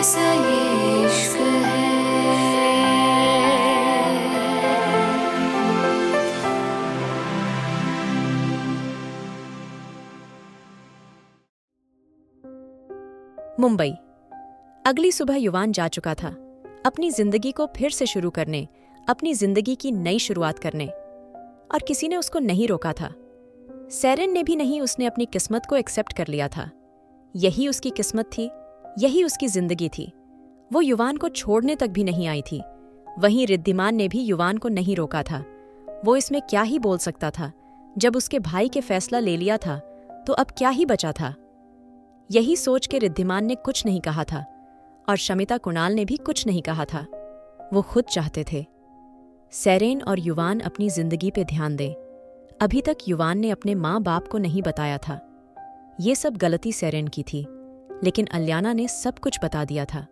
कैसा ये इश्क है। मुंबई। अगली सुबह युवान जा चुका था अपनी जिंदगी को फिर से शुरू करने, अपनी जिंदगी की नई शुरुआत करने, और किसी ने उसको नहीं रोका था। सेरेन ने भी नहीं, उसने अपनी किस्मत को एक्सेप्ट कर लिया था। यही उसकी किस्मत थी, यही उसकी जिंदगी थी। वो युवान को छोड़ने तक भी नहीं आई थी। वहीं रिद्धिमान ने भी युवान को नहीं रोका था। वो इसमें क्या ही बोल सकता था। जब उसके भाई के फैसला ले लिया था तो अब क्या ही बचा था। यही सोच के रिद्धिमान ने कुछ नहीं कहा था और शमिता कुणाल ने भी कुछ नहीं कहा था। वो खुद चाहते थे सेरेन और युवान अपनी जिंदगी पे ध्यान दें। अभी तक युवान ने अपने माँ बाप को नहीं बताया था। ये सब गलती सेरेन की थी, लेकिन अलियाना ने सब कुछ बता दिया था।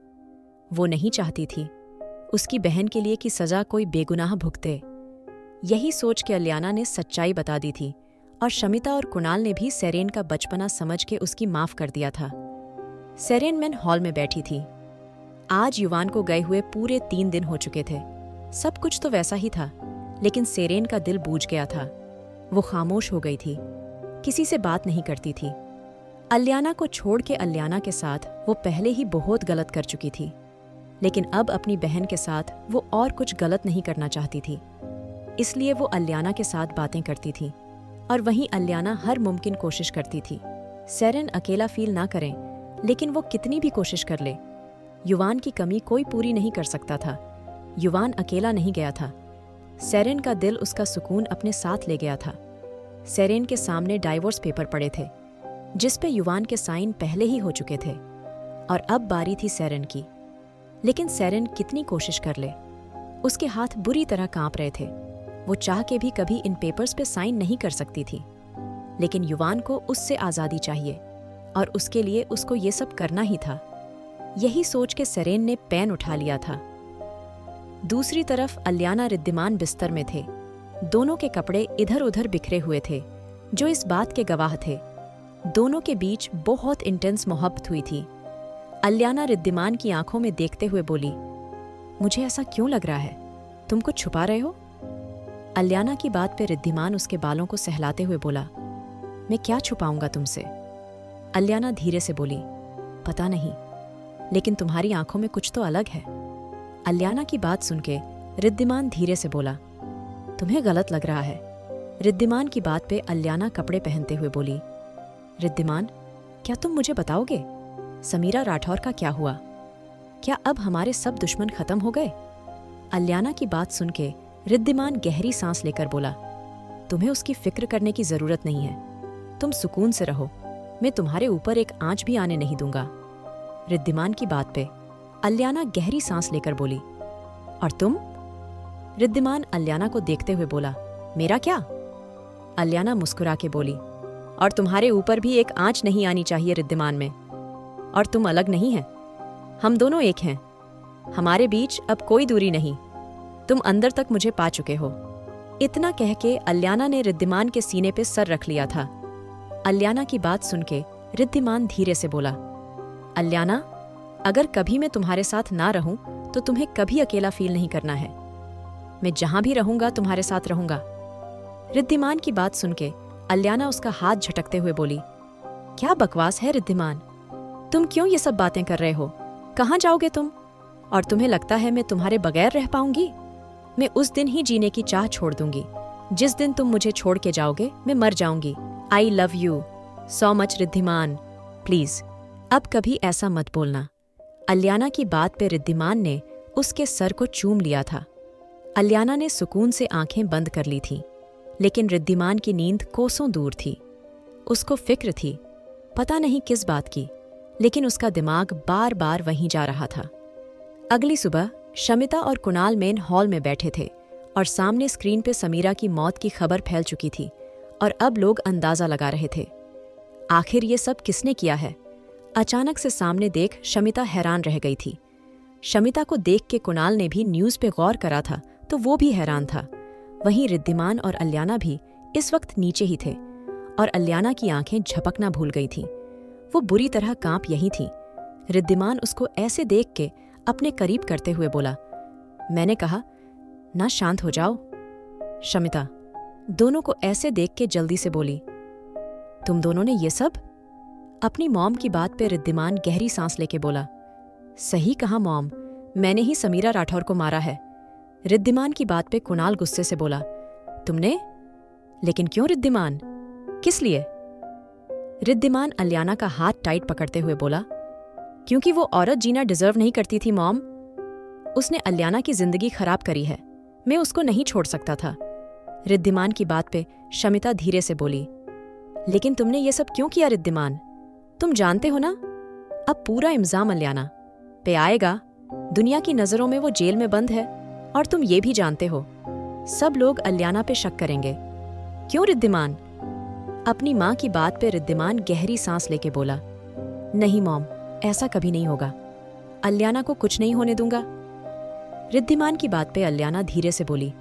वो नहीं चाहती थी उसकी बहन के लिए कि सजा कोई बेगुनाह भुगते। यही सोच के अलियाना ने सच्चाई बता दी थी और शमिता और कुणाल ने भी सेरेन का बचपना समझ के उसकी माफ कर दिया था। सेरेन मेन हॉल में बैठी थी। आज युवान को गए हुए पूरे 3 दिन हो चुके थे। सब कुछ तो वैसा ही था, लेकिन सेरेन का दिल बूझ गया था। वो खामोश हो गई थी, किसी से बात नहीं करती थी। अलियाना को छोड़ के अलियाना के साथ वो पहले ही बहुत गलत कर चुकी थी, लेकिन अब अपनी बहन के साथ वो और कुछ गलत नहीं करना चाहती थी। इसलिए वो अलियाना के साथ बातें करती थी और वहीं अलियाना हर मुमकिन कोशिश करती थी सेरेन अकेला फील ना करें, लेकिन वो कितनी भी कोशिश कर ले, युवान की कमी कोई पूरी नहीं कर सकता था। युवान अकेला नहीं गया था। सेरेन का दिल, उसका सुकून अपने साथ ले गया था। सेरेन के सामने डाइवोर्स पेपर पड़े थे जिस पे युवान के साइन पहले ही हो चुके थे और अब बारी थी सेरेन की। लेकिन सेरेन कितनी कोशिश कर ले, उसके हाथ बुरी तरह कांप रहे थे। वो चाह के भी कभी इन पेपर्स पे साइन नहीं कर सकती थी, लेकिन युवान को उससे आज़ादी चाहिए और उसके लिए उसको ये सब करना ही था। यही सोच के सेरेन ने पेन उठा लिया था। दूसरी तरफ अलियाना रिद्धिमान बिस्तर में थे। दोनों के कपड़े इधर उधर बिखरे हुए थे, जो इस बात के गवाह थे दोनों के बीच बहुत इंटेंस मोहब्बत हुई थी। अलियाना रिद्धिमान की आंखों में देखते हुए बोली, मुझे ऐसा क्यों लग रहा है? तुम कुछ छुपा रहे हो? अलियाना की बात पे रिद्धिमान उसके बालों को सहलाते हुए बोला, मैं क्या छुपाऊंगा तुमसे? अलियाना धीरे से बोली, पता नहीं, लेकिन तुम्हारी आंखों में कुछ तो अलग है। अलियाना की बात सुन के रिद्धिमान धीरे से बोला, तुम्हें गलत लग रहा है। रिद्धिमान की बात पे अलियाना कपड़े पहनते हुए बोली, रिद्धिमान, क्या तुम मुझे बताओगे समीरा राठौर का क्या हुआ? क्या अब हमारे सब दुश्मन खत्म हो गए? अलियाना की बात सुन के रिद्धिमान गहरी सांस लेकर बोला, तुम्हें उसकी फिक्र करने की जरूरत नहीं है। तुम सुकून से रहो, मैं तुम्हारे ऊपर एक आंच भी आने नहीं दूंगा। रिद्धिमान की बात पे अलियाना गहरी सांस लेकर बोली, और तुम? रिद्धिमान अलियाना को देखते हुए बोला, मेरा क्या? अलियाना मुस्कुरा के बोली, और तुम्हारे ऊपर भी एक आंच नहीं आनी चाहिए रिद्धिमान में। और तुम अलग नहीं हैं, हम दोनों एक हैं। हमारे बीच अब कोई दूरी नहीं। तुम अंदर तक मुझे पा चुके हो। इतना कह के अलियाना ने रिद्धिमान के सीने पे सर रख लिया था। अलियाना की बात सुन के रिद्धिमान धीरे से बोला, अलियाना, अगर कभी मैं तुम्हारे साथ ना रहूं तो तुम्हें कभी अकेला फील नहीं करना है। मैं जहां भी रहूंगा तुम्हारे साथ रहूंगा। रिद्धिमान की बात सुन के अलियाना उसका हाथ झटकते हुए बोली, क्या बकवास है रिद्धिमान, तुम क्यों ये सब बातें कर रहे हो? कहाँ जाओगे तुम? और तुम्हें लगता है मैं तुम्हारे बगैर रह पाऊंगी? मैं उस दिन ही जीने की चाह छोड़ दूंगी जिस दिन तुम मुझे छोड़ के जाओगे। मैं मर जाऊंगी। I love you so much Riddhiman, please अब कभी ऐसा मत बोलना। अलियाना की बात पे रिद्धिमान ने उसके सर को चूम लिया था। अलियाना ने सुकून से आंखें बंद कर ली थीं, लेकिन रिद्धिमान की नींद कोसों दूर थी। उसको फिक्र थी, पता नहीं किस बात की, लेकिन उसका दिमाग बार बार वहीं जा रहा था। अगली सुबह शमिता और कुणाल मेन हॉल में बैठे थे और सामने स्क्रीन पे समीरा की मौत की खबर फैल चुकी थी और अब लोग अंदाजा लगा रहे थे, आखिर ये सब किसने किया है? अचानक से सामने देख शमिता हैरान रह गई थी। शमिता को देख के कुणाल ने भी न्यूज़ पे गौर करा था तो वो भी हैरान था। वहीं रिद्धिमान और अलियाना भी इस वक्त नीचे ही थे और अलियाना की आंखें झपकना भूल गई थीं। वो बुरी तरह कांप यही थी। रिद्धिमान उसको ऐसे देख के अपने करीब करते हुए बोला, मैंने कहा ना शांत हो जाओ। शमिता दोनों को ऐसे देख के जल्दी से बोली, तुम दोनों ने ये सब? अपनी मॉम की बात पे रिद्धिमान गहरी सांस लेके बोला, सही कहा मॉम, मैंने ही समीरा राठौर को मारा है। रिद्धिमान की बात पे कुणाल गुस्से से बोला, तुमने? लेकिन क्यों रिद्धिमान, किस लिए? रिद्धिमान अलियाना का हाथ टाइट पकड़ते हुए बोला, क्योंकि वो औरत जीना डिजर्व नहीं करती थी मॉम। उसने अलियाना की जिंदगी खराब करी है, मैं उसको नहीं छोड़ सकता था। रिद्धिमान की बात पे शमिता धीरे से बोली, लेकिन तुमने ये सब क्यों किया रिद्धिमान? तुम जानते हो ना, अब पूरा इल्जाम अलियाना पे आएगा। दुनिया की नजरों में वो जेल में बंद है और तुम ये भी जानते हो। सब लोग अलियाना पे शक करेंगे। क्यों रिद्धिमान? अपनी माँ की बात पे रिद्धिमान गहरी सांस लेके बोला, नहीं मॉम, ऐसा कभी नहीं होगा। अलियाना को कुछ नहीं होने दूंगा। रिद्धिमान की बात पे अलियाना धीरे से बोली,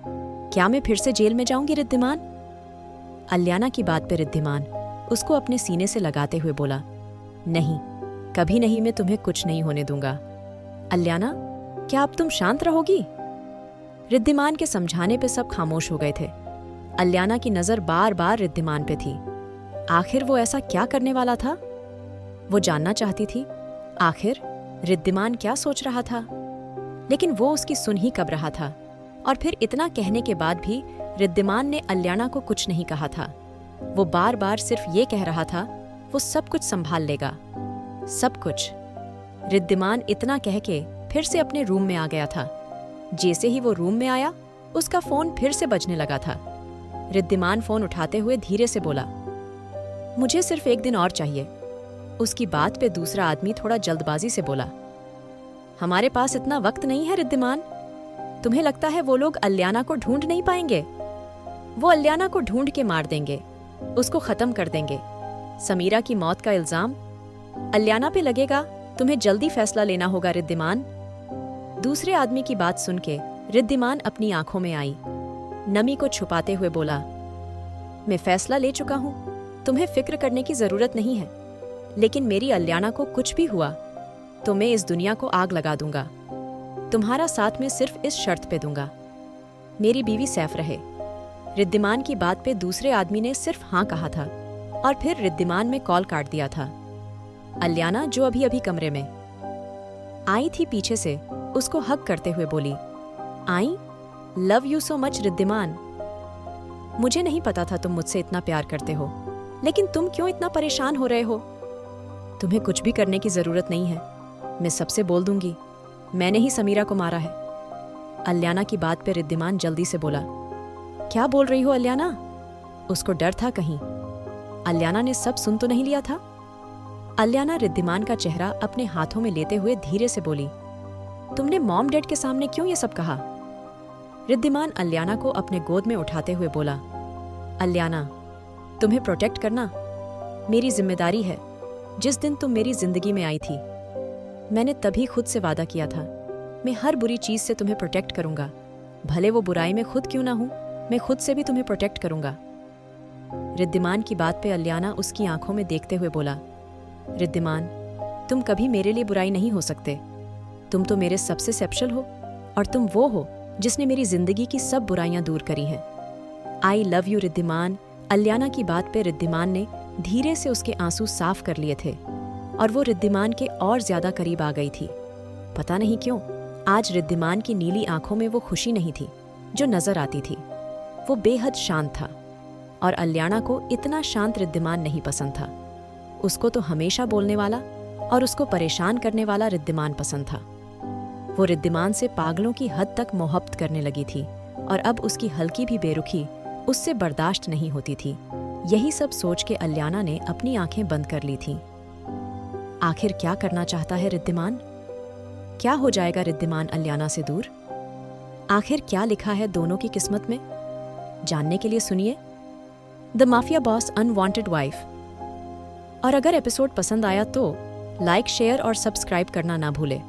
क्या मैं फिर से जेल में जाऊंगी रिद्धिमान? अलियाना की बात पे रिद्धिमान उसको अपने सीने से लगाते हुए बोला, नहीं, कभी नहीं, मैं तुम्हें कुछ नहीं होने दूंगा। अलियाना, क्या अब तुम शांत रहोगी? रिद्धिमान के समझाने पे सब खामोश हो गए थे। अलियाना की नजर बार बार रिद्धिमान पे थी। आखिर वो ऐसा क्या करने वाला था? वो जानना चाहती थी आखिर रिद्धिमान क्या सोच रहा था। लेकिन वो उसकी सुन ही कब रहा था, और फिर इतना कहने के बाद भी रिद्धिमान ने अलियाना को कुछ नहीं कहा था। वो बार बार सिर्फ ये कह रहा था, वो सब कुछ संभाल लेगा, सब कुछ। रिद्धिमान इतना कह के फिर से अपने रूम में आ गया था। जैसे ही वो रूम में आया, उसका फोन फिर से बजने लगा था। रिद्धिमान फोन उठाते हुए धीरे से बोला, मुझे सिर्फ एक दिन और चाहिए। उसकी बात पे दूसरा आदमी थोड़ा जल्दबाजी से बोला, हमारे पास इतना वक्त नहीं है रिद्धिमान। तुम्हें लगता है वो लोग अलियाना को ढूंढ नहीं पाएंगे? वो अलियाना को ढूंढ के मार देंगे, उसको खत्म कर देंगे। समीरा की मौत का इल्जाम अलियाना पे लगेगा। तुम्हें जल्दी फैसला लेना होगा रिद्धिमान। दूसरे आदमी की बात सुन के रिद्धिमान अपनी आंखों में आई, नमी को छुपाते हुए बोला, मैं फैसला ले चुका हूं, तुम्हें फिक्र करने की जरूरत नहीं है। लेकिन मेरी अलियाना को कुछ भी हुआ तो मैं इस दुनिया को आग लगा दूंगा। तुम्हारा साथ मैं सिर्फ इस शर्त पे दूंगा, मेरी बीवी सैफ रहे। रिद्धिमान की बात पे दूसरे आदमी ने सिर्फ हाँ कहा था और फिर रिद्धिमान में कॉल काट दिया था। अलियाना, जो अभी अभी कमरे में आई थी, पीछे से उसको हग करते हुए बोली, I love you so much Riddhiman. मुझे नहीं पता था तुम मुझसे इतना प्यार करते हो, लेकिन तुम क्यों इतना परेशान हो रहे हो? तुम्हें कुछ भी करने की जरूरत नहीं है, मैं सबसे बोल दूंगी, मैंने ही समीरा को मारा है। अलियाना की बात पे रिद्धिमान जल्दी से बोला, क्या बोल रही हो अलियाना? उसको डर था कहीं अलियाना ने सब सुन तो नहीं लिया था। अलियाना रिद्धिमान का चेहरा अपने हाथों में लेते हुए धीरे से बोली, तुमने मॉम डैड के सामने क्यों ये सब कहा? रिद्धिमान अलियाना को अपने गोद में उठाते हुए बोला, अलियाना, तुम्हें प्रोटेक्ट करना मेरी जिम्मेदारी है। जिस दिन तुम मेरी जिंदगी में आई थी, मैंने तभी खुद से वादा किया था, मैं हर बुरी चीज से तुम्हें प्रोटेक्ट करूंगा, भले वो बुराई में खुद क्यों ना हूं, मैं खुद से भी तुम्हें प्रोटेक्ट करूंगा। रिद्धिमान की बात पे अलियाना उसकी आंखों में देखते हुए बोला, रिद्धिमान, तुम कभी मेरे लिए बुराई नहीं हो सकते। तुम तो मेरे सबसे स्पेशल हो और तुम वो हो जिसने मेरी जिंदगी की सब बुराइयां दूर करी हैं। I love you Riddhiman. Aliyana की बात पे रिद्धिमान ने धीरे से उसके आंसू साफ कर लिए थे और वो रिद्धिमान के और ज्यादा करीब आ गई थी। पता नहीं क्यों आज रिद्धिमान की नीली आंखों में वो खुशी नहीं थी जो नजर आती थी। वो बेहद शांत था और अलियाना को इतना शांत रिद्धिमान नहीं पसंद था। उसको तो हमेशा बोलने वाला और उसको परेशान करने वाला रिद्धिमान पसंद था। वो रिद्धिमान से पागलों की हद तक मोहब्बत करने लगी थी और अब उसकी हल्की भी बेरुखी उससे बर्दाश्त नहीं होती थी। यही सब सोच के अलियाना ने अपनी आंखें बंद कर ली थीं। आखिर क्या करना चाहता है रिद्धिमान? क्या हो जाएगा रिद्धिमान अलियाना से दूर? आखिर क्या लिखा है दोनों की किस्मत में? जानने के लिए सुनिए the mafia boss unwanted wife. और अगर एपिसोड पसंद आया तो लाइक, शेयर और सब्सक्राइब करना ना भूलें।